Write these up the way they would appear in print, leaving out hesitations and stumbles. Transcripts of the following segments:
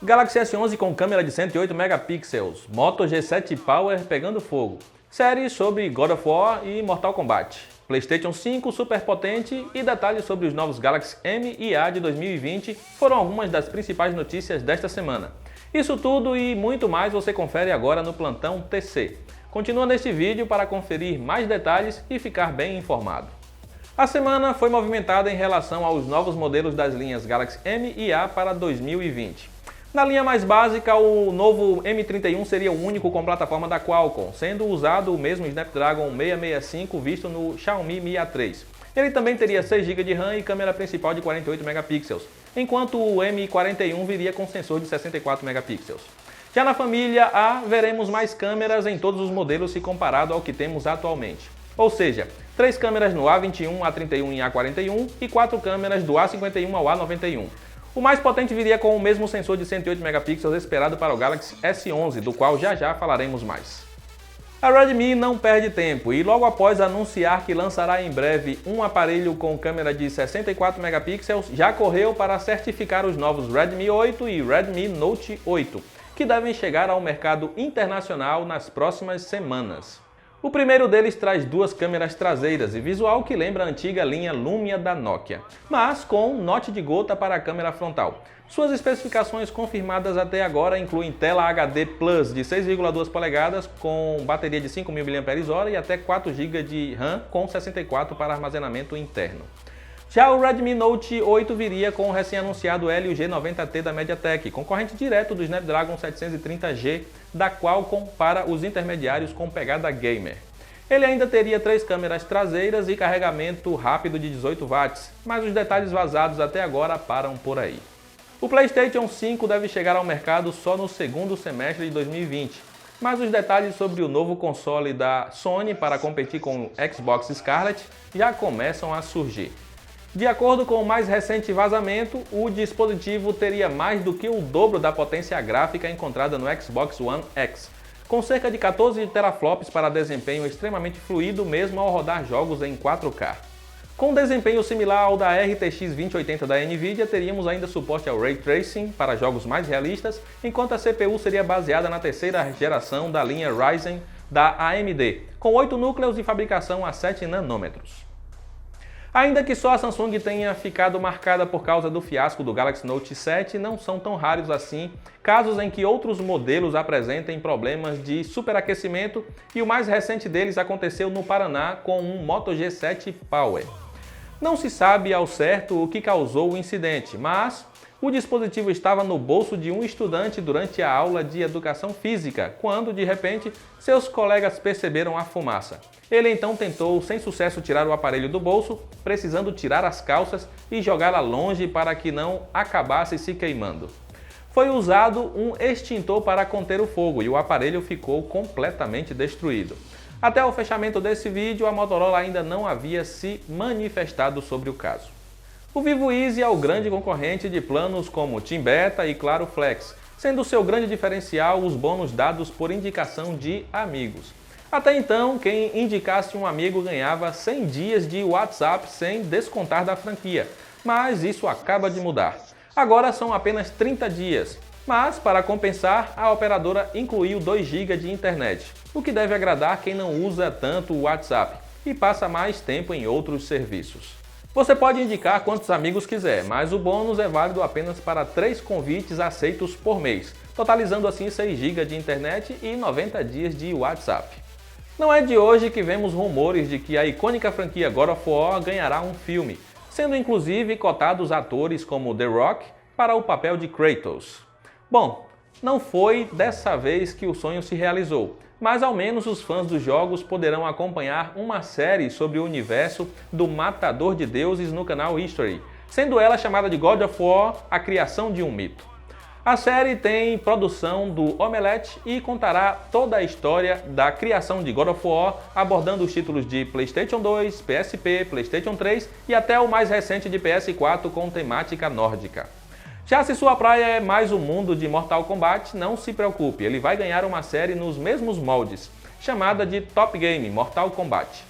Galaxy S11 com câmera de 108 megapixels, Moto G7 Power pegando fogo, séries sobre God of War e Mortal Kombat, PlayStation 5 super potente e detalhes sobre os novos Galaxy M e A de 2020 foram algumas das principais notícias desta semana. Isso tudo e muito mais você confere agora no Plantão TC. Continua neste vídeo para conferir mais detalhes e ficar bem informado. A semana foi movimentada em relação aos novos modelos das linhas Galaxy M e A para 2020. Na linha mais básica, o novo M31 seria o único com plataforma da Qualcomm, sendo usado o mesmo Snapdragon 665 visto no Xiaomi Mi A3. Ele também teria 6 GB de RAM e câmera principal de 48 megapixels, enquanto o M41 viria com sensor de 64 megapixels. Já na família A, veremos mais câmeras em todos os modelos se comparado ao que temos atualmente. Ou seja, 3 câmeras no A21, A31 e A41 e 4 câmeras do A51 ao A91. O mais potente viria com o mesmo sensor de 108 megapixels esperado para o Galaxy S11, do qual já falaremos mais. A Redmi não perde tempo e logo após anunciar que lançará em breve um aparelho com câmera de 64 megapixels, já correu para certificar os novos Redmi 8 e Redmi Note 8, que devem chegar ao mercado internacional nas próximas semanas. O primeiro deles traz 2 câmeras traseiras e visual que lembra a antiga linha Lumia da Nokia, mas com note de gota para a câmera frontal. Suas especificações confirmadas até agora incluem tela HD Plus de 6,2 polegadas com bateria de 5.000 mAh e até 4 GB de RAM com 64 para armazenamento interno. Já o Redmi Note 8 viria com o recém-anunciado Helio G90T da MediaTek, concorrente direto do Snapdragon 730G da Qualcomm para os intermediários com pegada gamer. Ele ainda teria 3 câmeras traseiras e carregamento rápido de 18 watts, mas os detalhes vazados até agora param por aí. O PlayStation 5 deve chegar ao mercado só no segundo semestre de 2020, mas os detalhes sobre o novo console da Sony para competir com o Xbox Scarlett já começam a surgir. De acordo com o mais recente vazamento, o dispositivo teria mais do que o dobro da potência gráfica encontrada no Xbox One X, com cerca de 14 teraflops para desempenho extremamente fluido mesmo ao rodar jogos em 4K. Com desempenho similar ao da RTX 2080 da Nvidia, teríamos ainda suporte ao Ray Tracing para jogos mais realistas, enquanto a CPU seria baseada na terceira geração da linha Ryzen da AMD, com 8 núcleos e fabricação a 7 nanômetros. Ainda que só a Samsung tenha ficado marcada por causa do fiasco do Galaxy Note 7, não são tão raros assim casos em que outros modelos apresentem problemas de superaquecimento e o mais recente deles aconteceu no Paraná com um Moto G7 Power. Não se sabe ao certo o que causou o incidente, mas o dispositivo estava no bolso de um estudante durante a aula de educação física, quando, de repente, seus colegas perceberam a fumaça. Ele então tentou, sem sucesso, tirar o aparelho do bolso, precisando tirar as calças e jogá-la longe para que não acabasse se queimando. Foi usado um extintor para conter o fogo e o aparelho ficou completamente destruído. Até o fechamento desse vídeo, a Motorola ainda não havia se manifestado sobre o caso. O Vivo Easy é o grande concorrente de planos como TIM Beta e Claro Flex, sendo seu grande diferencial os bônus dados por indicação de amigos. Até então, quem indicasse um amigo ganhava 100 dias de WhatsApp sem descontar da franquia, mas isso acaba de mudar. Agora são apenas 30 dias, mas para compensar, a operadora incluiu 2 GB de internet, o que deve agradar quem não usa tanto o WhatsApp e passa mais tempo em outros serviços. Você pode indicar quantos amigos quiser, mas o bônus é válido apenas para 3 convites aceitos por mês, totalizando assim 6 GB de internet e 90 dias de WhatsApp. Não é de hoje que vemos rumores de que a icônica franquia God of War ganhará um filme, sendo inclusive cotados atores como The Rock para o papel de Kratos. Bom, não foi dessa vez que o sonho se realizou, mas ao menos os fãs dos jogos poderão acompanhar uma série sobre o universo do Matador de Deuses no canal History, sendo ela chamada de God of War, a criação de um mito. A série tem produção do Omelete e contará toda a história da criação de God of War, abordando os títulos de PlayStation 2, PSP, PlayStation 3 e até o mais recente de PS4 com temática nórdica. Já se sua praia é mais o mundo de Mortal Kombat, não se preocupe, ele vai ganhar uma série nos mesmos moldes, chamada de Top Game Mortal Kombat.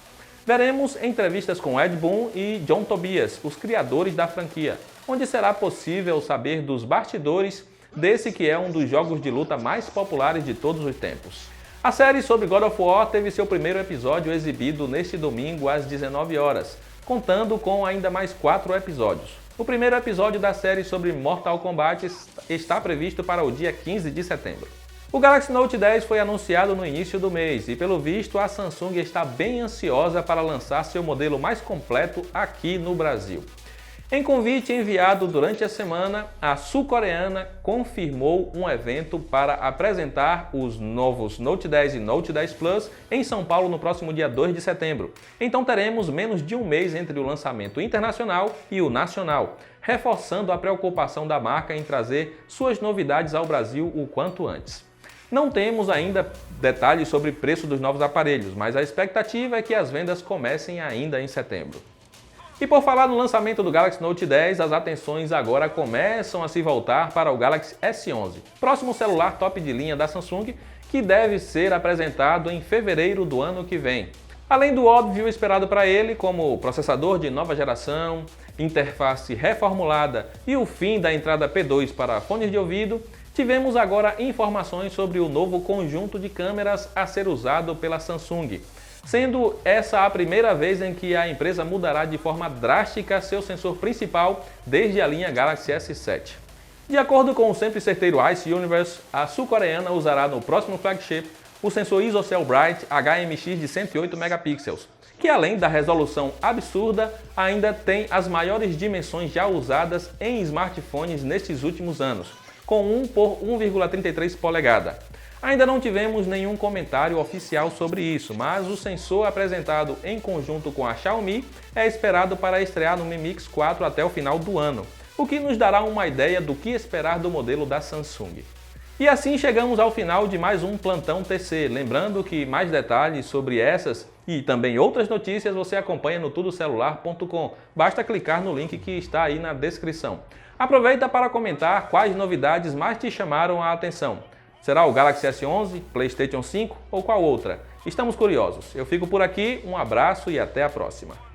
Veremos entrevistas com Ed Boon e John Tobias, os criadores da franquia, onde será possível saber dos bastidores desse que é um dos jogos de luta mais populares de todos os tempos. A série sobre God of War teve seu primeiro episódio exibido neste domingo às 19 horas, contando com ainda mais 4 episódios. O primeiro episódio da série sobre Mortal Kombat está previsto para o dia 15 de setembro. O Galaxy Note 10 foi anunciado no início do mês e, pelo visto, a Samsung está bem ansiosa para lançar seu modelo mais completo aqui no Brasil. Em convite enviado durante a semana, a sul-coreana confirmou um evento para apresentar os novos Note 10 e Note 10 Plus em São Paulo no próximo dia 2 de setembro. Então teremos menos de um mês entre o lançamento internacional e o nacional, reforçando a preocupação da marca em trazer suas novidades ao Brasil o quanto antes. Não temos ainda detalhes sobre o preço dos novos aparelhos, mas a expectativa é que as vendas comecem ainda em setembro. E por falar no lançamento do Galaxy Note 10, as atenções agora começam a se voltar para o Galaxy S11, próximo celular top de linha da Samsung, que deve ser apresentado em fevereiro do ano que vem. Além do óbvio esperado para ele, como processador de nova geração, interface reformulada e o fim da entrada P2 para fones de ouvido, tivemos agora informações sobre o novo conjunto de câmeras a ser usado pela Samsung, sendo essa a primeira vez em que a empresa mudará de forma drástica seu sensor principal desde a linha Galaxy S7. De acordo com o sempre certeiro Ice Universe, a sul-coreana usará no próximo flagship o sensor ISOCELL Bright HMX de 108 megapixels, que além da resolução absurda, ainda tem as maiores dimensões já usadas em smartphones nestes últimos anos, com 1 por 1,33 polegada. Ainda não tivemos nenhum comentário oficial sobre isso, mas o sensor apresentado em conjunto com a Xiaomi é esperado para estrear no Mi Mix 4 até o final do ano, o que nos dará uma ideia do que esperar do modelo da Samsung. E assim chegamos ao final de mais um Plantão TC, lembrando que mais detalhes sobre essas e também outras notícias você acompanha no tudocelular.com, basta clicar no link que está aí na descrição. Aproveita para comentar quais novidades mais te chamaram a atenção. Será o Galaxy S11, PlayStation 5 ou qual outra? Estamos curiosos. Eu fico por aqui, um abraço e até a próxima.